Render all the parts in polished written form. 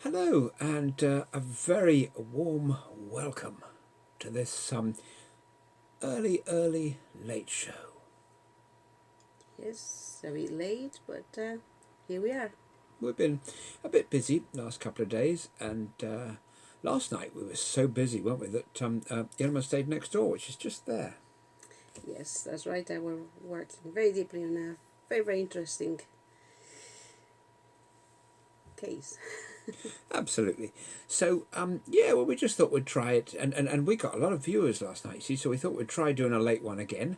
Hello, and a very warm welcome to this early late show. Yes, a bit late, but here we are. We've been a bit busy last couple of days, and last night we were so busy, weren't we, that Irma stayed next door, which is just there. Yes, that's right. I were working very deeply on a very interesting case. Absolutely. So, yeah, well, we just thought we'd try it, and we got a lot of viewers last night, see, so we thought we'd try doing a late one again.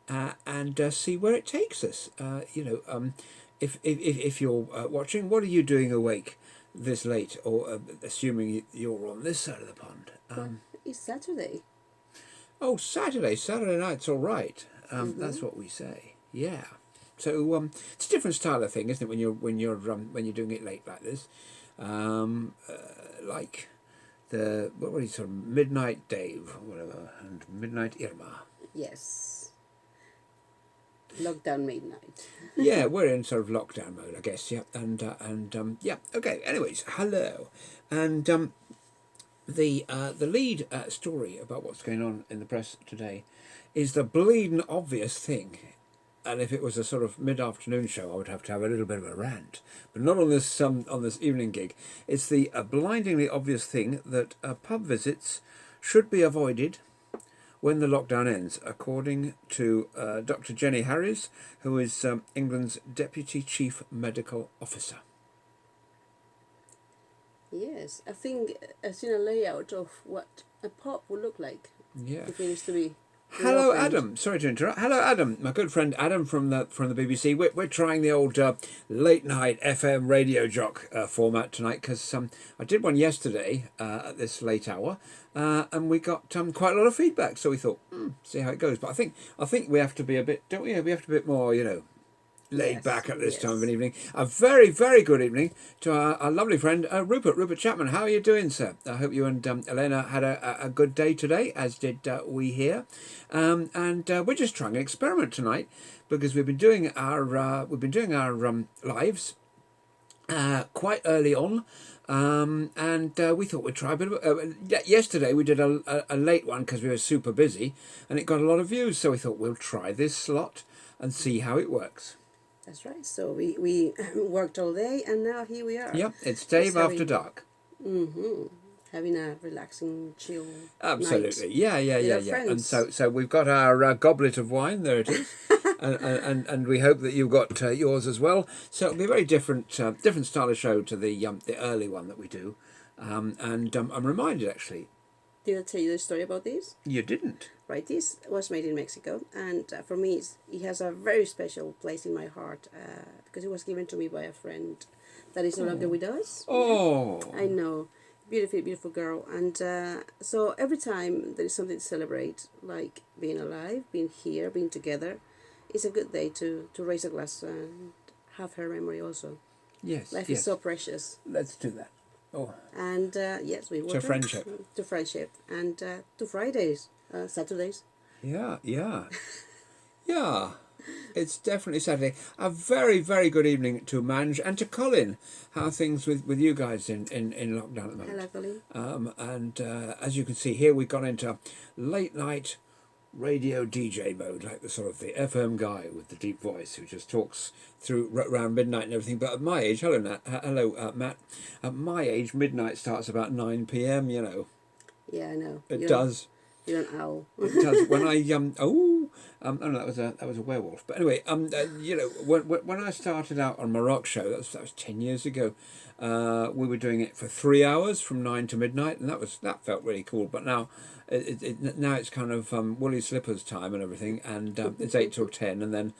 And see where it takes us. If you're watching, what are you doing awake this late, or assuming you're on this side of the pond? Well, it's Saturday. Oh, Saturday night's all right. Mm-hmm. That's what we say. Yeah. So it's a different style of thing, isn't it? When you're doing it late like this, like the what is sort of Midnight Dave or whatever, and Midnight Irma. Yes, lockdown midnight. Yeah, we're in sort of lockdown mode, I guess. Yeah, and yeah. Okay. Anyways, hello, and the lead story about what's going on in the press today is the bleeding obvious thing. And if it was a sort of mid-afternoon show, I would have to have a little bit of a rant, but not on this evening gig. It's the blindingly obvious thing that pub visits should be avoided when the lockdown ends, according to Dr. Jenny Harries, who is England's Deputy Chief Medical Officer. Yes, I think I've seen a layout of what a pub would look like Yeah. if it is to be Hello, reopened. Adam. Sorry to interrupt. Hello, Adam. My good friend Adam from the BBC. We're trying the old late night FM radio jock format tonight because I did one yesterday at this late hour, and we got quite a lot of feedback. So we thought, see how it goes. But I think we have to be a bit, don't we? We have to be a bit more, laid Yes, back at this time of yes. an evening. A very, very good evening to our lovely friend Rupert Chapman. How are you doing, sir? I hope you and Elena had a good day today, as did we here. And we're just trying an experiment tonight because we've been doing our lives quite early on. And we thought we'd try a bit of yesterday we did a late one because we were super busy and it got a lot of views, so we thought we'll try this slot and see how it works. That's right. So we worked all day, and now here we are. Yep, it's Dave Just After having Dark. having a relaxing, chill Absolutely, night yeah, with our And friends. so we've got our goblet of wine. There it is, and we hope that you've got yours as well. So it'll be a very different style of show to the early one that we do. And I'm reminded actually, Did I tell you the story about this? you didn't. Right, this was made in Mexico, and for me, it has a very special place in my heart because it was given to me by a friend that is no longer with us. Oh, I know, beautiful girl, and so every time there is something to celebrate, like being alive, being here, being together, it's a good day to raise a glass and have her memory also. yes, Life is yes. so precious, Let's do that. Oh, and yes, we to friendship. to friendship, and to Fridays, Saturdays. Yeah, yeah, yeah. It's definitely Saturday. A very, very good evening to Manj and to Colin. How are things with you guys in lockdown at the Hello, moment? Colleen. And as you can see here, we've gone into late night radio DJ mode, like the sort of the FM guy with the deep voice who just talks through around midnight and everything. But at my age, hello, Matt. At my age, midnight starts about 9 p.m. You know, Yeah, I know. it does. You're an owl. It does. When I oh no, that was a werewolf. But anyway, when I started out on my rock show, that was 10 years ago. We were doing it for 3 hours from 9 to midnight, and that felt really cool. But now, now it's kind of woolly slippers time and everything, and it's 8 till 10, and then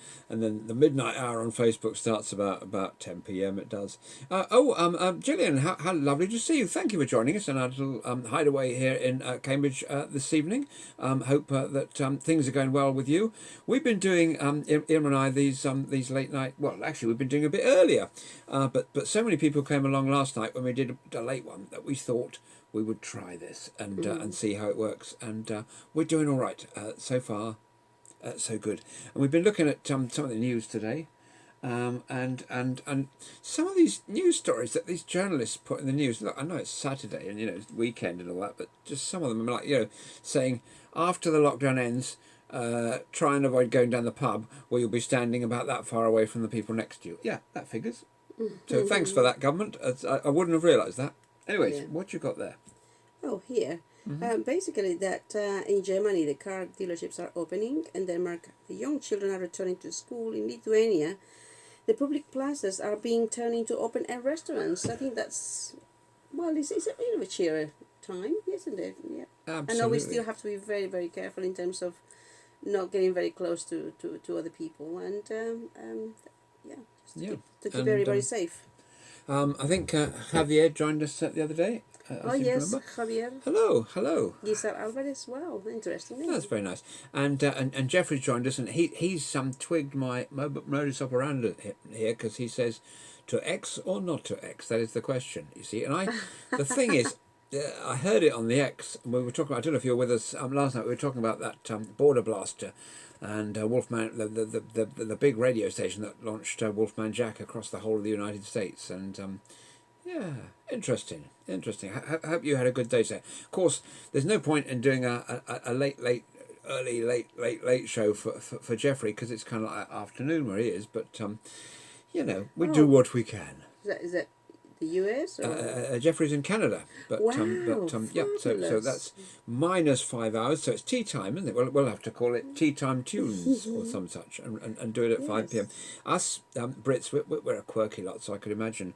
the midnight hour on Facebook starts about 10 p.m. It does. Gillian, how lovely to see you. Thank you for joining us in our little hideaway here in Cambridge this evening. Hope that things are going well with you. We've been doing Irma and I these late night. Well, actually, we've been doing a bit earlier, but so many people came along last night when we did a late one that we thought we would try this and see how it works. And we're doing all right so far, so good. And we've been looking at some of the news today. And some of these news stories that these journalists put in the news. Look, I know it's Saturday and it's weekend and all that, but just some of them are like saying after the lockdown ends, try and avoid going down the pub where you'll be standing about that far away from the people next to you. Yeah, that figures. So thanks for that, government. I wouldn't have realised that. Anyways, Yeah. what you got there? Oh, here. Basically, that in Germany the car dealerships are opening. In Denmark, the young children are returning to school. In Lithuania, the public plazas are being turned into open air restaurants. I think that's, well, it's a bit of a cheery time, isn't it? Yeah. Absolutely. I know we still have to be very, very careful in terms of not getting very close to other people and yeah, just Yeah. to keep And, everybody safe. I think Javier joined us the other day. Oh, I seem to yes, remember. Javier. Hello. Giselle Alvarez as well. Interesting. Isn't That's it? very nice. And Jeffrey's joined us, and he's twigged my modus operandi here because he says, to X or not to X? That is the question. You see, and the thing is, I heard it on the X. And we were talking. I don't know if you were with us last night. We were talking about that Border Blaster, and Wolfman, the big radio station that launched Wolfman Jack across the whole of the United States, and. Yeah, interesting. I hope you had a good day, sir. Of course, there's no point in doing a late show for Jeffrey because it's kind of like afternoon where he is. But we do what we can. Is that the US? Or? Jeffrey's in Canada, but Wow, yeah. So fabulous. that's minus 5 hours. So it's tea time, isn't it? We'll have to call it tea time tunes or some such, and do it at 5 p.m. Us Brits, we're a quirky lot, so I could imagine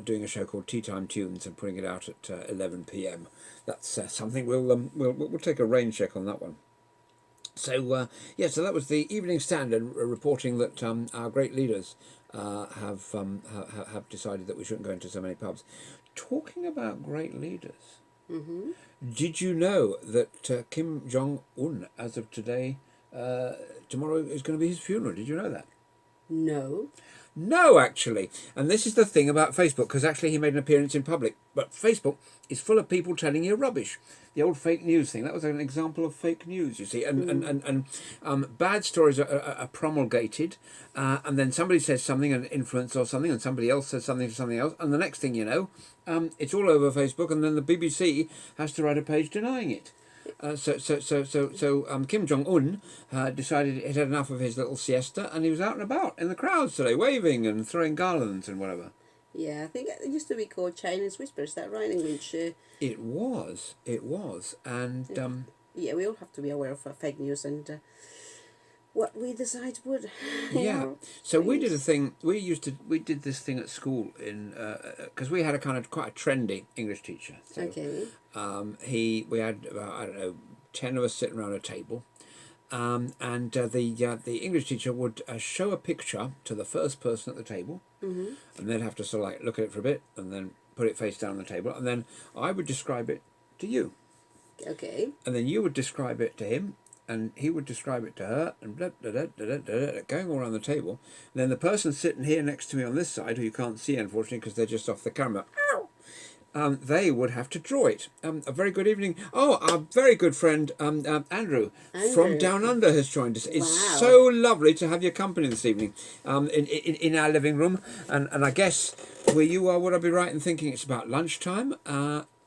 doing a show called Tea Time Tunes and putting it out at 11 p.m. That's something we'll take a rain check on that one. So so that was the Evening Standard reporting that our great leaders have decided that we shouldn't go into so many pubs. Talking about great leaders, did you know that Kim Jong Un, as of today, tomorrow is going to be his funeral? Did you know that? No. No, actually. And this is the thing about Facebook, because actually he made an appearance in public. But Facebook is full of people telling you rubbish. The old fake news thing, that was an example of fake news, you see. And bad stories are promulgated, and then somebody says something, an influencer or something, and somebody else says something to something else, and the next thing you know, it's all over Facebook, and then the BBC has to write a page denying it. So Kim Jong Un decided he'd had enough of his little siesta, and he was out and about in the crowds today, waving and throwing garlands and whatever. Yeah, I think it used to be called Chinese Whisper. Is that right? In which It was, and yeah, we all have to be aware of fake news and what we decide would. yeah. So we did a thing. We did this thing at school in because we had a kind of quite a trendy English teacher. So, Okay. we had about, I don't know, 10 of us sitting around a table, and the English teacher would show a picture to the first person at the table, and they'd have to sort of like look at it for a bit and then put it face down on the table, and then I would describe it to you, Okay. and then you would describe it to him, and he would describe it to her, and blah, blah, blah, blah, blah, blah, blah, going all around the table. And then the person sitting here next to me on this side, who you can't see unfortunately because they're just off the camera, they would have to draw it. A very good evening. Oh, our very good friend Andrew from Down Under has joined us. It's Wow. so lovely to have your company this evening in our living room. And I guess where you are, would I be right in thinking it's about lunchtime?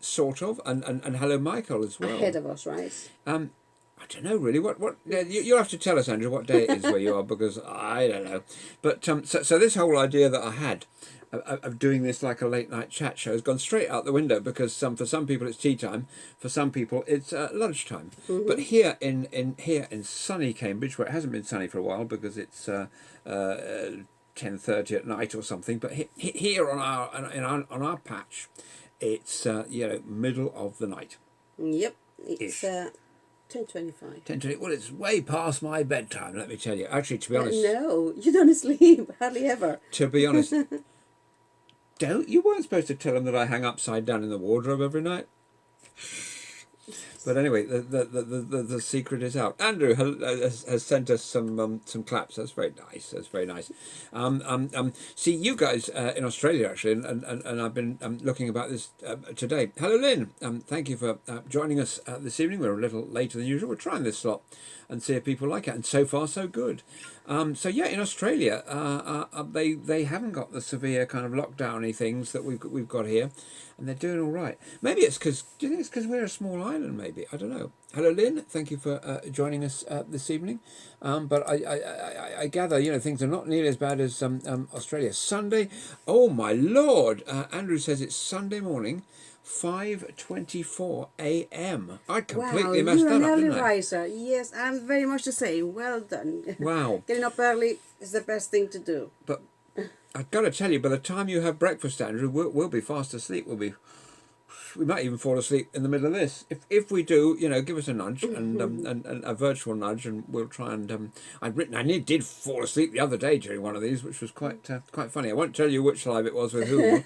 Sort of. And hello, Michael, as well. Ahead of us, right? I don't know really. What you'll have to tell us, Andrew, what day it is where you are, because I don't know. But so this whole idea that I had of doing this like a late night chat show has gone straight out the window, because for some people it's tea time, for some people it's lunchtime. But here in sunny Cambridge, where it hasn't been sunny for a while because it's 10:30 at night or something, but here on our patch, it's middle of the night. Yep. It's Ish. 10:25. 10:20. Well, it's way past my bedtime, let me tell you. Actually, to be honest, No, you don't sleep hardly ever. to be honest, you weren't supposed to tell him that I hang upside down in the wardrobe every night. But anyway, the secret is out. Andrew has sent us some claps. That's very nice. That's very nice. See, you guys in Australia actually, and I've been looking about this today. Hello, Lynn. Thank you for joining us this evening. We're a little later than usual. We're trying this slot and see if people like it, and so far so good. So yeah, in Australia, they haven't got the severe kind of lockdowny things that we've got here, and they're doing all right. Maybe it's because, do you think it's because we're a small island? Maybe, I don't know. Hello, Lynn. Thank you for joining us this evening. But I gather, things are not nearly as bad as Australia. Sunday, oh my lord! Andrew says it's Sunday morning. 5:24 a.m. I Wow, completely messed you're an that up, early didn't I? riser. Yes, I'm very much the same. Well done. Wow. Getting up early is the best thing to do. But I've got to tell you, by the time you have breakfast, Andrew, we'll be fast asleep. We might even fall asleep in the middle of this. If we do, give us a nudge and a virtual nudge, and we'll try and did fall asleep the other day during one of these, which was quite funny. I won't tell you which live it was with whom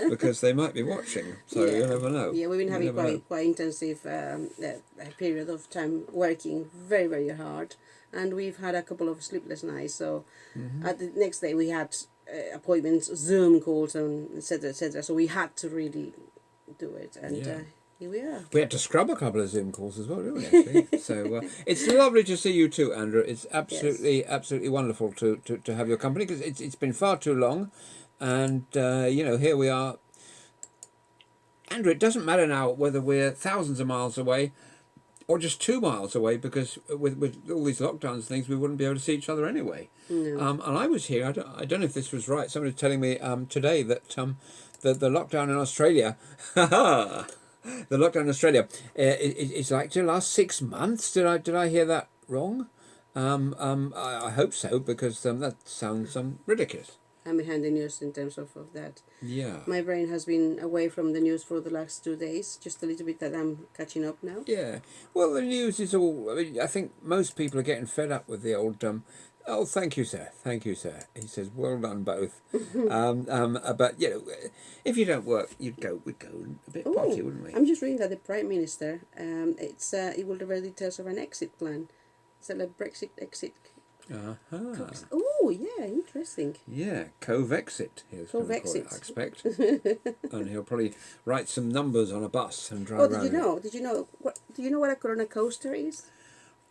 because they might be watching. So you never know. Yeah, we've been You having never know. quite intensive a period of time working very, very hard, and we've had a couple of sleepless nights. So at the next day we had appointments, Zoom calls, and etc. etc. So we had to really do it, and Yeah. here we are. We had to scrub a couple of Zoom calls as well, didn't we? Actually, so it's lovely to see you too, Andrew. It's absolutely wonderful to have your company because it's been far too long, and here we are. Andrew, it doesn't matter now whether we're thousands of miles away or just 2 miles away because with all these lockdowns and things, we wouldn't be able to see each other anyway. No. And I was here. I don't know if this was right. Somebody was telling me today that the lockdown in Australia. The lockdown in Australia is like to last 6 months. Did I hear that wrong? I hope so because that sounds ridiculous. I'm behind the news in terms of that. Yeah. My brain has been away from the news for the last 2 days, just a little bit that I'm catching up now. Yeah. Well, the news is all. I mean, I think most people are getting fed up with the old. Oh, thank you, sir. Thank you, sir. He says, "Well done, both." But if you don't work, we'd go a bit potty, wouldn't we? I'm just reading that the Prime Minister, it will reveal details of an exit plan. Is that like Brexit exit? Uh-huh. Oh, yeah, interesting. Yeah, Covexit. He's going to call it, Covexit. I expect. And he'll probably write some numbers on a bus and drive Oh, around. did you know what a Corona coaster is?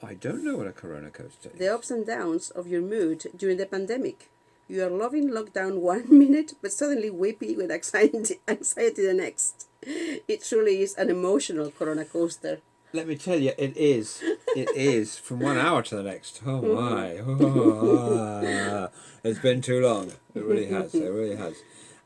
I don't know what a Corona coaster is. The ups and downs of your mood during the pandemic. You are loving lockdown 1 minute, but suddenly weepy with anxiety the next. It truly is an emotional Corona coaster. Let me tell you, it is. It is from 1 hour to the next. Oh my! Oh, it's been too long. It really has. It really has.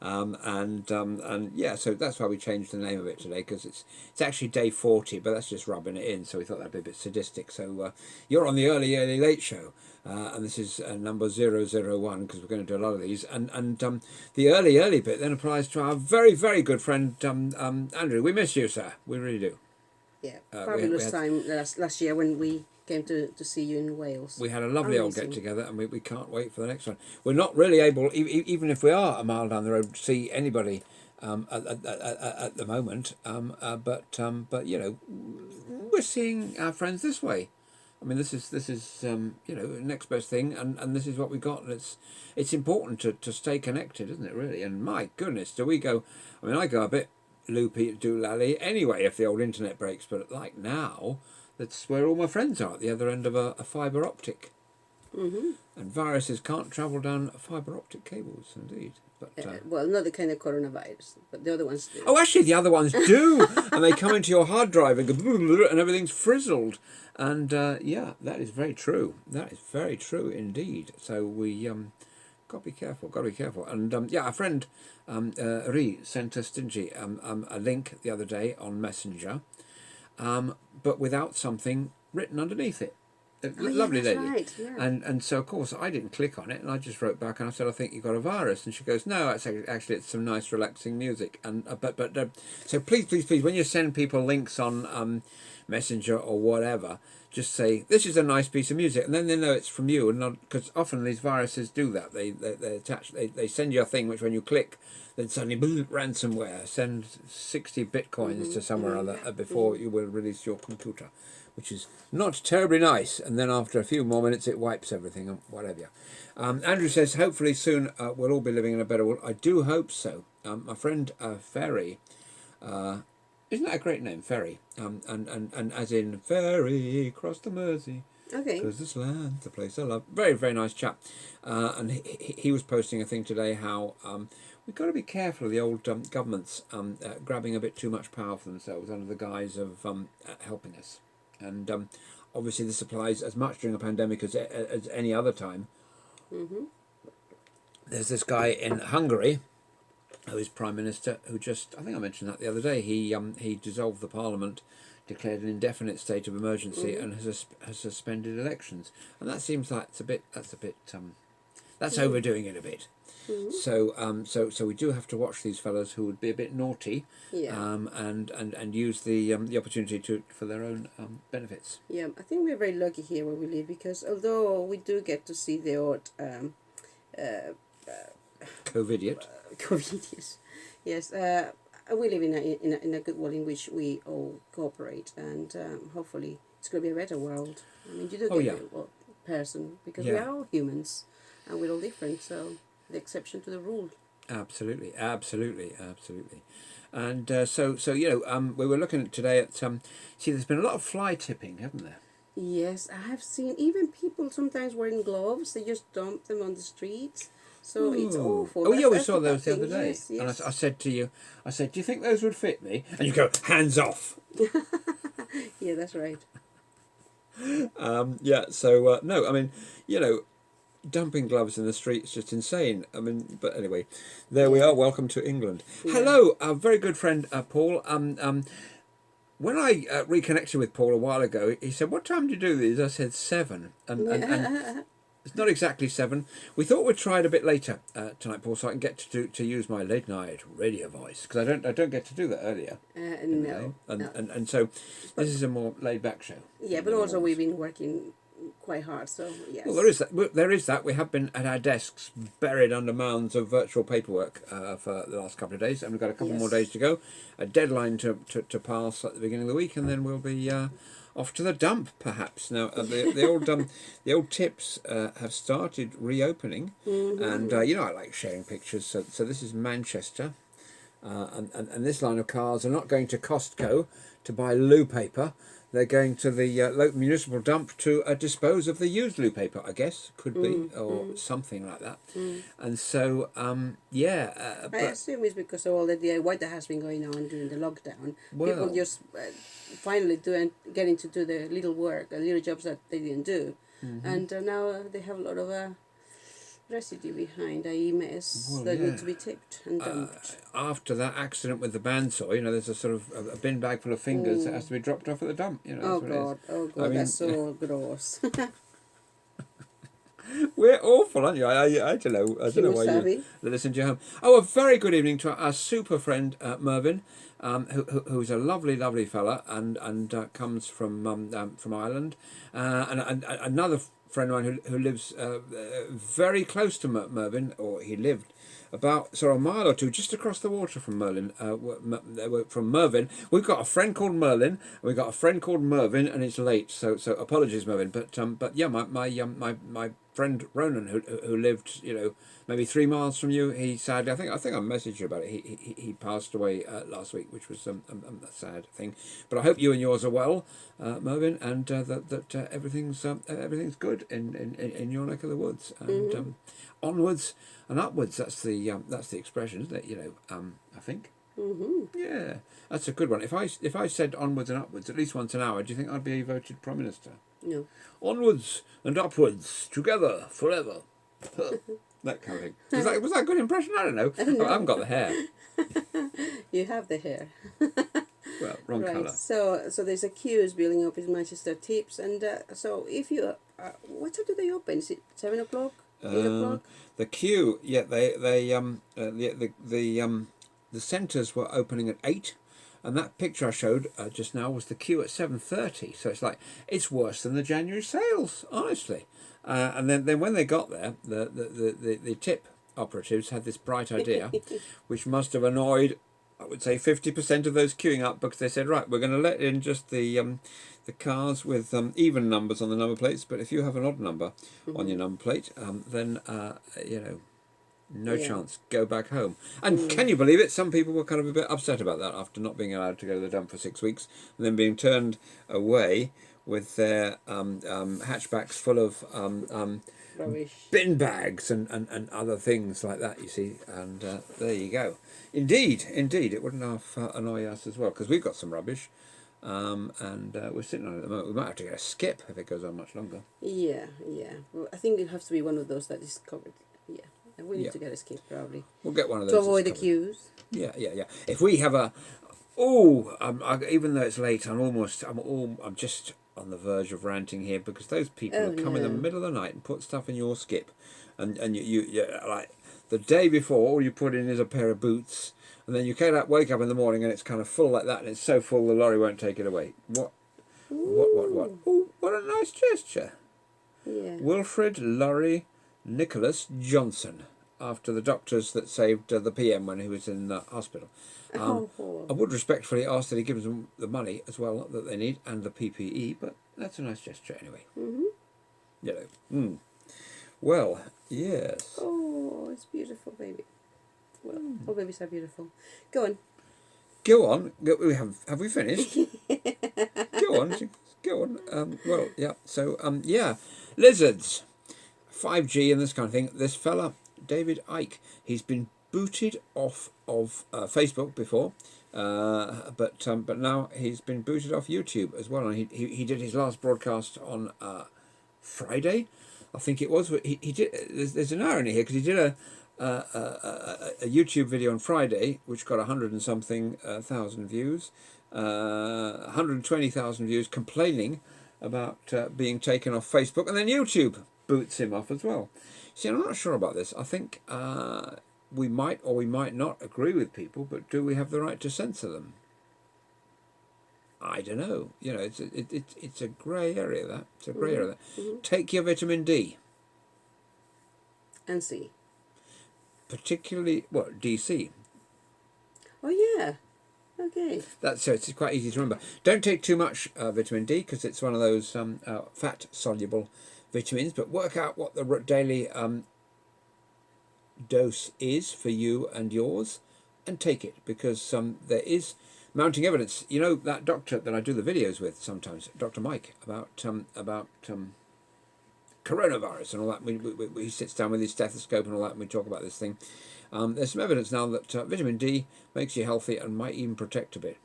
And yeah, so that's why we changed the name of it today because it's actually day 40, but that's just rubbing it in. So we thought that'd be a bit sadistic. So you're on the early late show, and this is number 001 because we're going to do a lot of these. And the early bit then applies to our very very good friend Andrew. We miss you, sir. We really do. Yeah, we fabulous had- time last year when we came to see you in Wales. We had a lovely old Amazing. get together, and we can't wait for the next one. We're not really able, even if we are a mile down the road, to see anybody at the moment. But we're seeing our friends this way. I mean, this is next best thing, and this is what we got. And it's important to stay connected, isn't it? Really. And my goodness, do we go? I mean, I go a bit loopy doolally anyway if the old internet breaks, but like now, that's where all my friends are at the other end of a fibre optic. Mm-hmm. And viruses can't travel down fibre optic cables, indeed. But Well, not the kind of coronavirus, but the other ones do. oh, actually, the other ones do, and they come into your hard drive and go, and everything's frizzled. And yeah, that is very true. That is very true indeed. So we got to be careful. Got to be careful. And yeah, our friend Ri sent us, didn't she, a link the other day on Messenger, but without something written underneath it. Lovely that's lady. right, yeah. And so of course I didn't click on it, and I just wrote back and I said, I think you got a virus. And she goes, no, actually it's some nice relaxing music. And so please when you send people links on Messenger or whatever, just say this is a nice piece of music, and then they know it's from you. And not because often these viruses do that. They attach, they send you a thing which when you click, then suddenly ransomware, send 60 bitcoins to somewhere or other before you will release your computer, which is not terribly nice. And then after a few more minutes, it wipes everything and whatever. Andrew says, hopefully soon we'll all be living in a better world. I do hope so. My friend Ferry, isn't that a great name, Ferry? And as in ferry across the Mersey. Okay. Because this land's the place I love. Very, very nice chap. And he was posting a thing today how we've got to be careful of the old governments grabbing a bit too much power for themselves under the guise of helping us. And obviously this applies as much during a pandemic as any other time. Mm-hmm. There's this guy in Hungary who is Prime Minister who just, I think I mentioned that the other day, he dissolved the parliament, declared an indefinite state of emergency, and has suspended elections. And that seems like that's overdoing it a bit. So we do have to watch these fellows who would be a bit naughty, Yeah. and use the opportunity for their own benefits. Yeah, I think we're very lucky here where we live because although we do get to see the odd COVIDiot. COVID, yes, we live in a good world in which we all cooperate, and hopefully it's going to be a better world. I mean, you do Oh, get yeah. the odd person because we Yeah. are all humans and we're all different, so the exception to the rule. Absolutely. And so we were looking at today at see, there's been a lot of fly tipping, haven't there? Yes, I have seen even people sometimes wearing gloves, they just dump them on the streets. So it's Ooh. awful. Oh yeah, we That's saw those the thing. other day. Yes, And yes. I said to you, do you think those would fit me? And you go, hands off. Yeah, that's right. Yeah. So no, I mean, dumping gloves in the streets just insane. I mean, but anyway, there we are. Welcome to England. Yeah. Hello, our very good friend Paul. When I reconnected with Paul a while ago, he said, "What time do you do these?" I said 7, and it's not exactly 7. We thought we'd try it a bit later tonight, Paul, so I can get to use my late night radio voice because I don't get to do that earlier. No. No. And so this is a more laid back show. Yeah, but also we've been working quite hard, so yes. Well, there is that. There is that. We have been at our desks, buried under mounds of virtual paperwork for the last couple of days, and we've got a couple more days to go. A deadline to pass at the beginning of the week, and then we'll be off to the dump, perhaps. Now, the old tips have started reopening, and I like sharing pictures. So this is Manchester, and this line of cars are not going to Costco to buy loo paper. They're going to the local municipal dump to dispose of the used loo paper, I guess, could be, or something like that. And so, I but assume it's because of all the DIY that has been going on during the lockdown. Well- People just finally getting to do the little work, the little jobs that they didn't do. And now they have a lot of residue behind, i.e. mess, that need to be tipped and dumped. after that accident with the bandsaw, there's a sort of a bin bag full of fingers that has to be dropped off at the dump. Oh That's what it is. God, oh God, I mean, that's so gross. We're awful, aren't you? I don't know. I don't know why you listen to your home. Oh, a very good evening to our super friend Mervyn, who's a lovely, lovely fella, and comes from Ireland, and another friend of mine who lives very close to Mervyn, or he lived about sort of a mile or two just across the water from from Mervyn. We've got a friend called Merlin, and we've got a friend called Mervyn, and it's late, so apologies, Mervyn. But yeah, my friend Ronan, who lived maybe 3 miles from you, he sadly, I think I messaged you about it. He passed away last week, which was a sad thing. But I hope you and yours are well, Mervyn, and that everything's good in your neck of the woods, and onwards and upwards. That's the expression, isn't it? I think. Yeah, that's a good one. If I said onwards and upwards at least once an hour, do you think I'd be voted Prime Minister? No. Onwards and upwards, together, forever. That kind of thing. Was that a good impression? I don't know. I haven't got the hair. You have the hair. Well, wrong Right. colour. So there's a queues building up in Manchester Tips, and so if you, what time do they open? Is it 7 o'clock? 8 o'clock? The queue, yeah, the centres were opening at 8, and that picture I showed just now was the queue at 7:30. So it's worse than the January sales, honestly. And then when they got there, the tip operatives had this bright idea, which must have annoyed, I would say, 50% of those queuing up, because they said, right, we're going to let in just the cars with even numbers on the number plates, but if you have an odd number on your number plate, then no chance, go back home. And can you believe it? Some people were kind of a bit upset about that after not being allowed to go to the dump for 6 weeks and then being turned away with their hatchbacks full of Rubbish. bin bags and other things like that, you see. And there you go. Indeed, it wouldn't half annoy us as well, because we've got some rubbish. And we're sitting on it at the moment. We might have to get a skip if it goes on much longer. Yeah, yeah. Well, I think it has to be one of those that is covered. Yeah. And we need Yeah. to get a skip probably. We'll get one of To those. avoid the that's covered. queues. Yeah. If we have even though it's late, I'm just on the verge of ranting here, because those people Oh, who come in the no. middle of the night and put stuff in your skip, and you like the day before, all you put in is a pair of boots, and then you wake up in the morning and it's kind of full like that, and it's so full the lorry won't take it away. What? Oh, what a nice gesture. Yeah. Wilfred Laurie Nicholas Johnson, after the doctors that saved the PM when he was in the hospital. I would respectfully ask that he gives them the money as well that they need, and the PPE, but that's a nice gesture anyway. Well, yes. Oh, it's beautiful, baby. Well, all babies are beautiful. Go on. Go on. Have we finished? Go on. Go on. Well, yeah. So, yeah. Lizards. 5G and this kind of thing. This fella, David Icke, he's been booted off of Facebook before, but now he's been booted off YouTube as well. And he did his last broadcast on Friday, I think it was. He did. There's an irony here, because he did a YouTube video on Friday which got 100 and something thousand views, 120,000 views, complaining about being taken off Facebook, and then YouTube boots him off as well. See, I'm not sure about this. I think we might or we might not agree with people, but do we have the right to censor them? I don't know. You know, it's a grey area. That it's a grey area. Take your vitamin D. And see. Particularly DC. Oh yeah. Okay. That's so it's quite easy to remember. Don't take too much vitamin D, because it's one of those fat soluble vitamins. But work out what the daily dose is for you and yours, and take it, because there is mounting evidence. You know, that doctor that I do the videos with sometimes, Dr. Mike, about coronavirus and all that. He sits down with his stethoscope and all that, and we talk about this thing. There's some evidence now that vitamin D makes you healthy and might even protect a bit.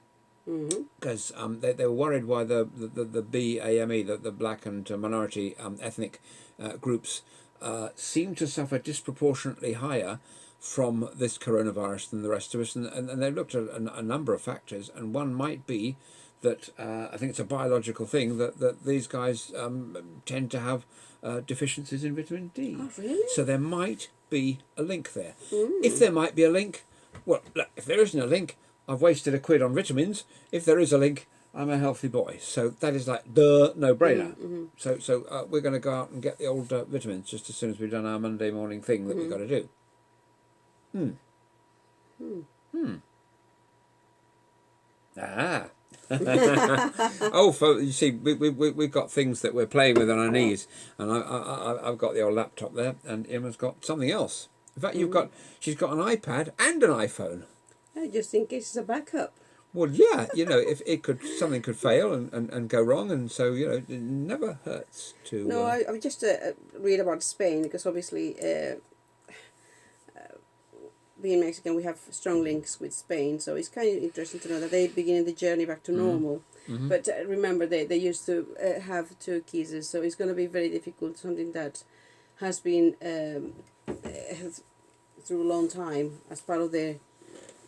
Because they were worried why the BAME, the black and minority ethnic groups, seem to suffer disproportionately higher from this coronavirus than the rest of us. And they looked at a number of factors, and one might be that I think it's a biological thing that these guys tend to have deficiencies in vitamin D. Oh really? So there might be a link there. If there might be a link, well, look, if there isn't a link, I've wasted £1 on vitamins. If there is a link, I'm a healthy boy. So that is like the no-brainer. So we're going to go out and get the old vitamins just as soon as we've done our Monday morning thing that we've got to do. Ah. You see, we've got things that we're playing with on our knees, and I've got the old laptop there, and Emma's got something else. In fact, she's got an iPad and an iPhone. I just think it's a backup. Well, yeah, you know, if something could fail and go wrong, and so, you know, it never hurts to. No, I just read about Spain, because obviously, being Mexican, we have strong links with Spain, so it's kind of interesting to know that they're beginning the journey back to normal. But remember, they used to have 2 cases, so it's going to be very difficult. Something that has been through a long time as part of their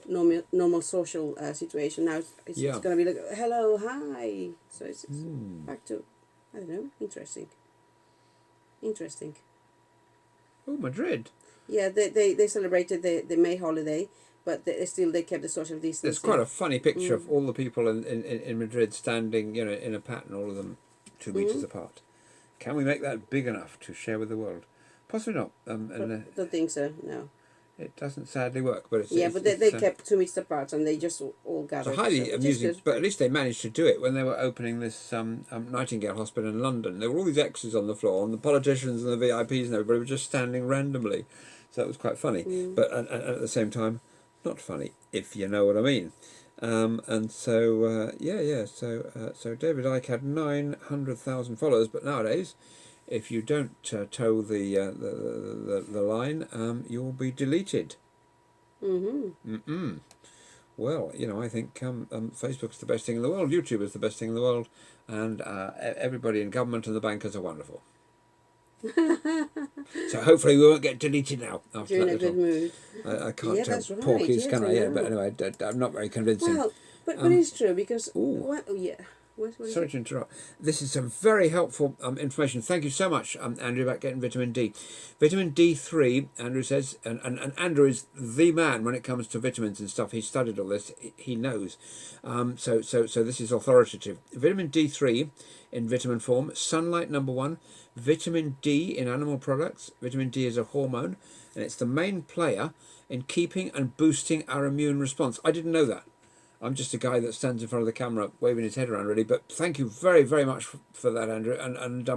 normal social situation. Now it's going to be like, hello, hi. So it's back to, I don't know, interesting. Oh, Madrid. Yeah, they celebrated the May holiday, but they kept the social distancing. There's quite a funny picture of all the people in Madrid standing, you know, in a pattern, all of them 2 meters apart. Can we make that big enough to share with the world? Possibly not. Don't think so, no. It doesn't sadly work, but but they kept 2 meters apart, and they just all gathered. It's highly amusing, but at least they managed to do it when they were opening this Nightingale Hospital in London. There were all these X's on the floor, and the politicians and the VIPs and everybody were just standing randomly. So that was quite funny, but and at the same time, not funny, if you know what I mean. And so so David Icke had 900,000 followers, but nowadays, if you don't toe the line, you'll be deleted. Mm-hmm. Well, I think Facebook's the best thing in the world, YouTube is the best thing in the world, and everybody in government and the bankers are wonderful. So hopefully we won't get deleted now after You're in that a good little. mood. I can't Yeah, tell that's right. porkies, Yes, can I I? Yeah, know. but anyway, I'm not very convincing. Well, but it's true because Ooh. what? Oh, yeah. What is Sorry it? to interrupt. This is some very helpful information. Thank you so much, Andrew, about getting vitamin D. Vitamin D3, Andrew says, and Andrew is the man when it comes to vitamins and stuff. He studied all this. He knows. So this is authoritative. Vitamin D3 in vitamin form, sunlight number one, vitamin D in animal products. Vitamin D is a hormone, and it's the main player in keeping and boosting our immune response. I didn't know that. I'm just a guy that stands in front of the camera waving his head around, really. But thank you very, very much for that, Andrew. And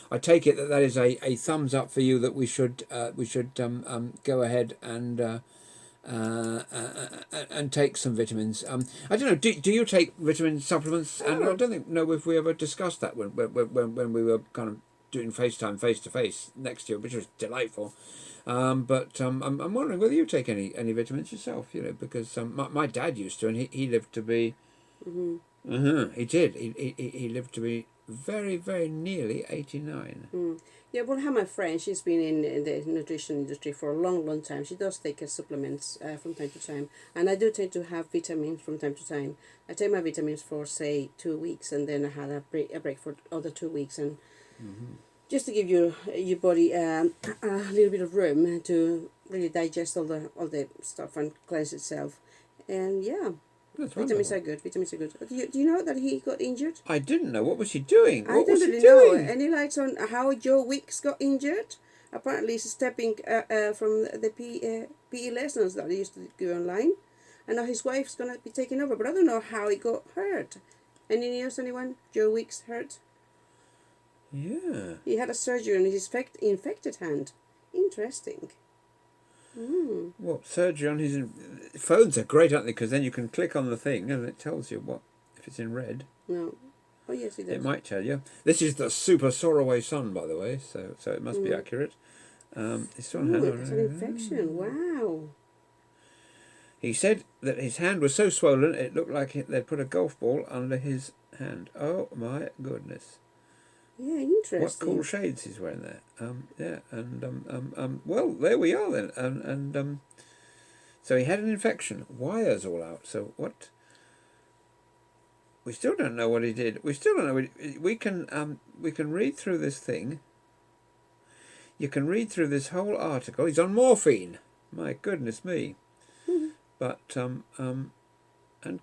I take it that is a thumbs up for you, that we should go ahead and take some vitamins. I don't know. Do you take vitamin supplements, Andrew? I don't know if we ever discussed that when we were kind of doing FaceTime face to face next year, which was delightful. But I'm wondering whether you take any vitamins yourself, because my dad used to, and he lived to be. He did. He lived to be very, very nearly 89. Yeah, well, I have my friend. She's been in the nutrition industry for a long, long time. She does take supplements from time to time, and I do tend to have vitamins from time to time. I take my vitamins for say 2 weeks, and then I had a break for other 2 weeks, and just to give your body a little bit of room to really digest all the stuff and cleanse itself. And yeah, That's vitamins wonderful. are good. Vitamins are good. Do you know that he got injured? I didn't know. What was he doing? I What don't was he really know. doing? Any lights on how Joe Wicks got injured? Apparently, he's stepping from the PE lessons that he used to do online, and now his wife's gonna be taking over. But I don't know how he got hurt. Any news? Anyone? Joe Wicks hurt? Yeah. He had a surgery on his infected hand. Interesting. What surgery on his phones are great, aren't they? Because then you can click on the thing and it tells you what if it's in red. No. Oh yes, he does. It might tell you. This is the Super Soaraway Sun, by the way, so it must be accurate. It's still on Ooh, hand. it's an infection. Wow. He said that his hand was so swollen it looked like they'd put a golf ball under his hand. Oh my goodness! Yeah, interesting. What cool shades he's wearing there. Yeah, and well, there we are then. And so he had an infection. Wires all out. So what? We still don't know what he did. We still don't know. We can read through this thing. You can read through this whole article. He's on morphine. My goodness me. But and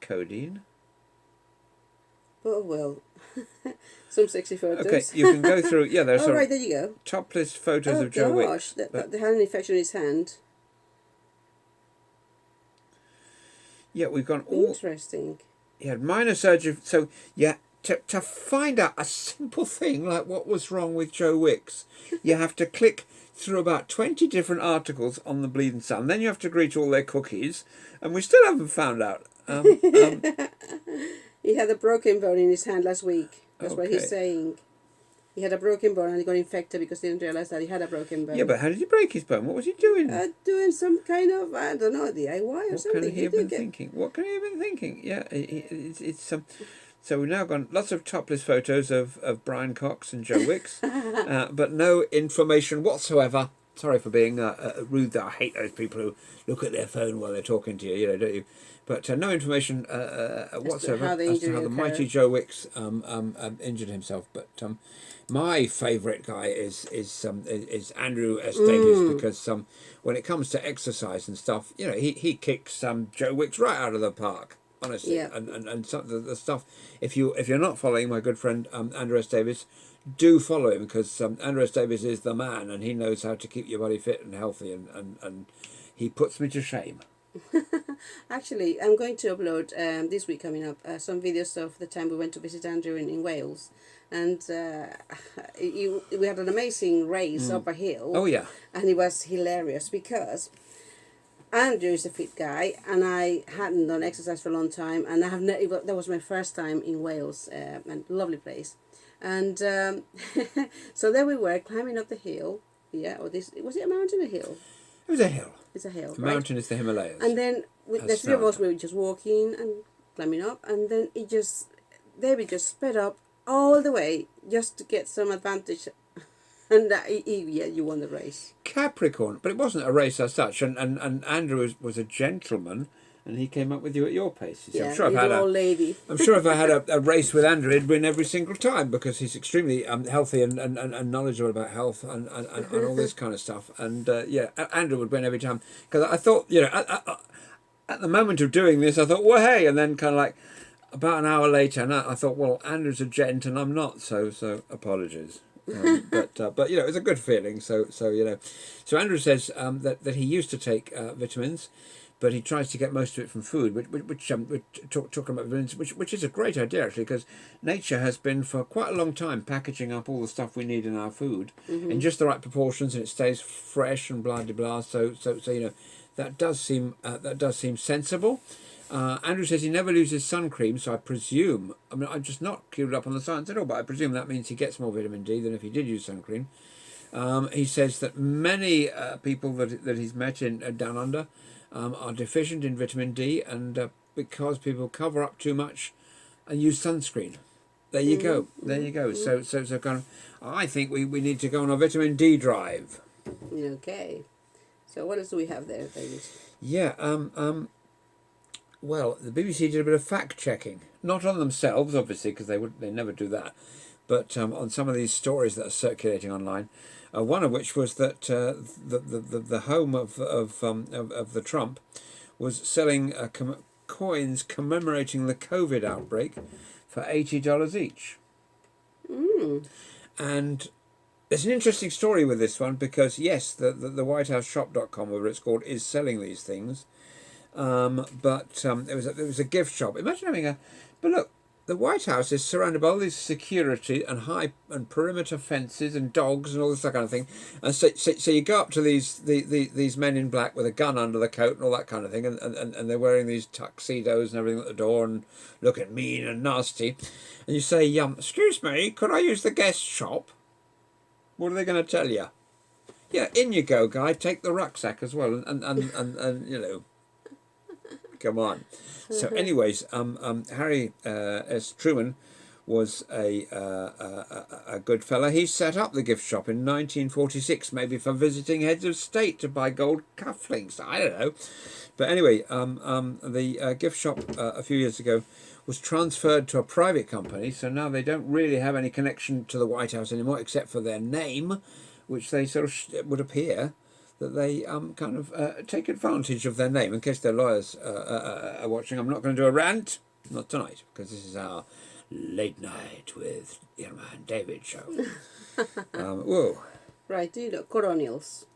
codeine. Oh well. Some sexy photos. Okay, you can go through. Yeah, there's Oh right, there you go. topless photos Oh of Joe Wicks. gosh, they had an infection in his hand. Yeah, we've gone all. Interesting. He had minor surgery. So yeah, to find out a simple thing like what was wrong with Joe Wicks, you have to click through about 20 different articles on the Bleeding Sun. Then you have to agree to all their cookies, and we still haven't found out. He had a broken bone in his hand last week. That's what he's Okay. saying. He had a broken bone and he got infected because he didn't realize that he had a broken bone. Yeah, but how did he break his bone? What was he doing? Doing some kind of, I don't know, DIY or What something. can he have been thinking? What can he have been thinking? Yeah, it's So we've now got lots of topless photos of Brian Cox and Joe Wicks, but no information whatsoever. Sorry for being rude. I hate those people who look at their phone while they're talking to you. Don't you? But no information whatsoever as to how the mighty Joe Wicks injured himself. But my favourite guy is Andrew S. Davies, because when it comes to exercise and stuff, he kicks Joe Wicks right out of the park. Honestly, Yeah. and some of the stuff. If you're not following my good friend Andrew S. Davies, do follow him, because Andrew S. Davies is the man, and he knows how to keep your body fit and healthy, and he puts me to shame. Actually, I'm going to upload this week coming up some videos of the time we went to visit Andrew in Wales, and we had an amazing race up a hill. Oh yeah, And it was hilarious because Andrew is a fit guy, and I hadn't done exercise for a long time, and I have that was my first time in Wales, and lovely place, and so there we were climbing up the hill. Yeah, or this was it a mountain or a hill? It was a hill. It's a hill, The right? mountain is the Himalayas. And then with the three of us, we were just walking and climbing up, and then David just sped up all the way just to get some advantage. And yeah, you won the race. Capricorn, but it wasn't a race as such. And Andrew was a gentleman, and he came up with you at your pace. Yeah, I'm sure he's an old lady. I'm sure if I had a race with Andrew, he'd win every single time because he's extremely healthy and knowledgeable about health and all this kind of stuff. And yeah, Andrew would win every time because I thought, at the moment of doing this, I thought, well, hey, and then kind of like about an hour later, and I thought, well, Andrew's a gent and I'm not, so apologies. But it was a good feeling. So Andrew says that he used to take vitamins, but he tries to get most of it from food, which talking about vitamins, which is a great idea actually, because nature has been for quite a long time packaging up all the stuff we need in our food in just the right proportions, and it stays fresh and blah blah blah. So that does seem sensible. Andrew says he never loses sun cream, so I presume, I'm just not clued up on the science at all, but I presume that means he gets more vitamin D than if he did use sun cream. He says that many people that he's met in down under are deficient in vitamin D, and because people cover up too much and use sunscreen. There you go. There you go. So kind of, I think we need to go on a vitamin D drive. Okay. So what else do we have there, David? Yeah. Well, the BBC did a bit of fact checking, not on themselves, obviously, because they never do that, but on some of these stories that are circulating online. One of which was that the home of the Trump was selling coins commemorating the COVID outbreak for $80 each. And there's an interesting story with this one because yes, the WhiteHouseShop.com, whatever it's called, is selling these things. But it was a gift shop. Imagine having but look, the White House is surrounded by all these security and high and perimeter fences and dogs and all this kind of thing. And so you go up to these men in black with a gun under the coat and all that kind of thing, and they're wearing these tuxedos and everything at the door and looking mean and nasty. And you say, excuse me, could I use the guest shop? What are they going to tell you? Yeah, in you go, guy. Take the rucksack as well, and come on. So, anyways, Harry S. Truman was a good fella. He set up the gift shop in 1946, maybe for visiting heads of state to buy gold cufflinks. I don't know. But anyway, the gift shop a few years ago was transferred to a private company, so now they don't really have any connection to the White House anymore, except for their name, which they sort of would appear that they kind of take advantage of their name. In case their lawyers are watching, I'm not going to do a rant, not tonight, because this is our late night with Irma and David show. Whoa. Right, do you know coronials?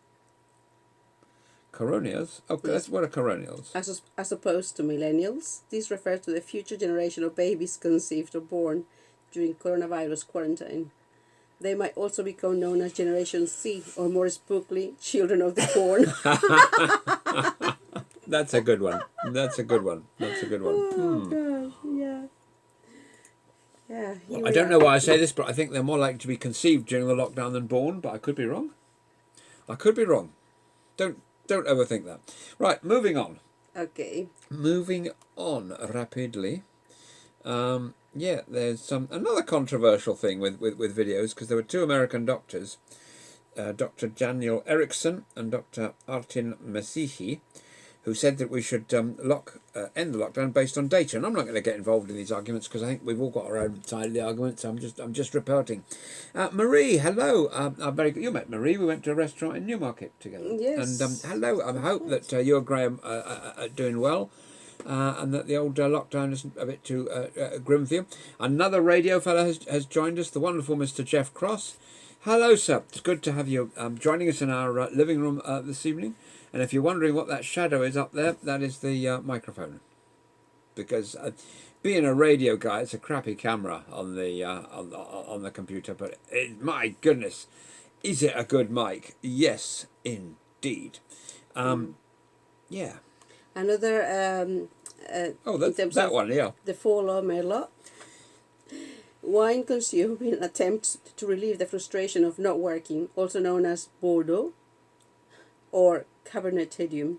Coronials? Okay, that's what are coronials? As opposed to millennials, these refer to the future generation of babies conceived or born during coronavirus quarantine. They might also become known as Generation C, or more spookily, Children of the Corn. That's a good one. That's a good one. Oh, gosh, yeah. Yeah. Well, I don't know why I say this, but I think they're more likely to be conceived during the lockdown than born, but I could be wrong. Don't overthink that. Right, moving on. Okay. Moving on rapidly. Yeah, there's another controversial thing with videos, because there were two American doctors, Dr. Daniel Erickson and Dr. Artin Masihi, who said that we should end the lockdown based on data. And I'm not going to get involved in these arguments because I think we've all got our own side of the arguments. I'm just reporting. Marie, hello. Very good. You met Marie. We went to a restaurant in Newmarket together. Yes. And hello. I hope that you and Graham are doing well. And that the old lockdown isn't a bit too grim for you. Another radio fellow has joined us, the wonderful Mr. Jeff Cross. Hello, sir. It's good to have you joining us in our living room this evening. And if you're wondering what that shadow is up there, that is the microphone. Because being a radio guy, it's a crappy camera on the computer. But my goodness, is it a good mic? Yes, indeed. Yeah. Another, Oh, in that's terms that of one. Yeah. the Folo Merlot, wine consumed in an attempt to relieve the frustration of not working, also known as Bordeaux or Cabernet Sauvignon.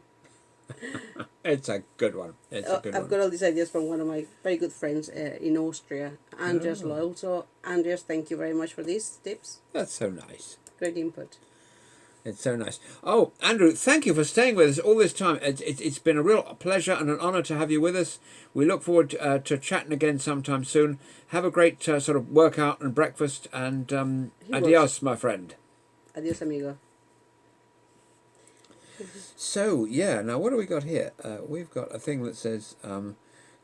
It's a good one. It's a good I've one. got all these ideas from one of my very good friends in Austria, Andreas Oh. Loyal. So, Andreas, thank you very much for these tips. That's so nice. Great input. It's so nice. Oh, Andrew, thank you for staying with us all this time. It's been a real pleasure and an honour to have you with us. We look forward to chatting again sometime soon. Have a great sort of workout and breakfast, and He adios, my friend. Adios, amigo. So, yeah, now what do we got here? We've got a thing that says,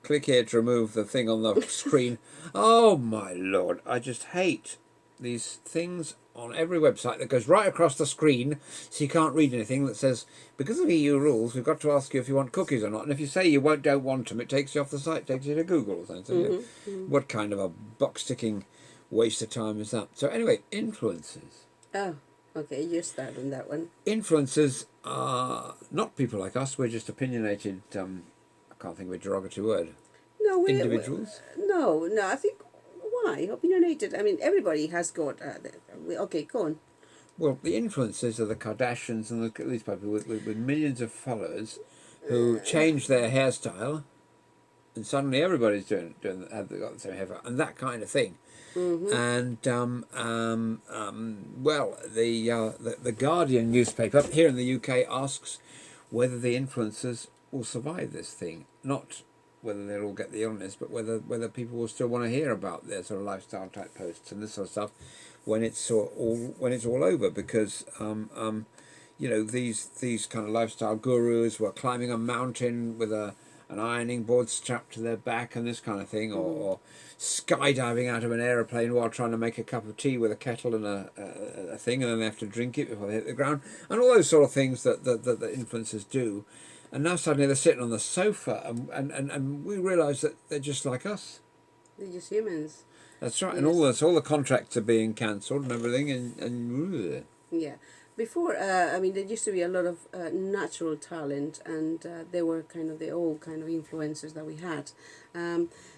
click here to remove the thing on the screen. Oh, my Lord. I just hate these things on every website that goes right across the screen so you can't read anything that says, because of EU rules, we've got to ask you if you want cookies or not. And if you say you don't want them, it takes you off the site, takes you to Google or something. What kind of a box-ticking waste of time is that? So anyway, influencers. Oh, okay, you start on that one. Influencers are not people like us. We're just opinionated. I can't think of a derogatory word. No, Individuals. no. I think why opinionated? I mean, everybody has got. Okay, go on. Well, the influencers are the Kardashians and these people with millions of followers who change their hairstyle, and suddenly everybody's have got the same hairstyle and that kind of thing. And well, the Guardian newspaper here in the UK asks whether the influencers will survive this thing, not whether they'll all get the illness, but whether people will still want to hear about their sort of lifestyle type posts and this sort of stuff when it's all over, because you know, these kind of lifestyle gurus were climbing a mountain with an ironing board strapped to their back and this kind of thing, or skydiving out of an aeroplane while trying to make a cup of tea with a kettle and a thing, and then they have to drink it before they hit the ground, and all those sort of things that the influencers do. And now suddenly they're sitting on the sofa, and we realise that they're just like us. They're just humans. That's right, Yes. and all the contracts are being cancelled and everything, and Yeah. Before, I mean, there used to be a lot of natural talent, and they were kind of the old kind of influencers that we had.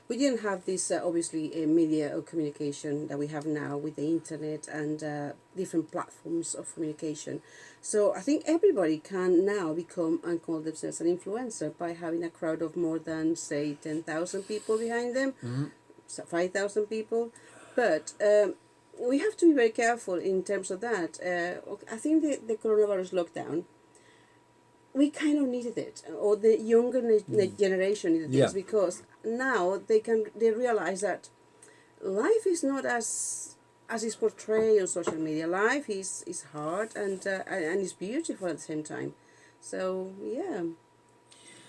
We didn't have this, obviously, media or communication that we have now with the internet and different platforms of communication. So I think everybody can now become and call themselves an influencer by having a crowd of more than, say, 10,000 people behind them, 5,000 people. But we have to be very careful in terms of that. I think the coronavirus lockdown, we kind of needed it, or the younger generation needed Yeah. this, because now they realize that life is not as is portrayed on social media. Life is hard and it's beautiful at the same time. So yeah,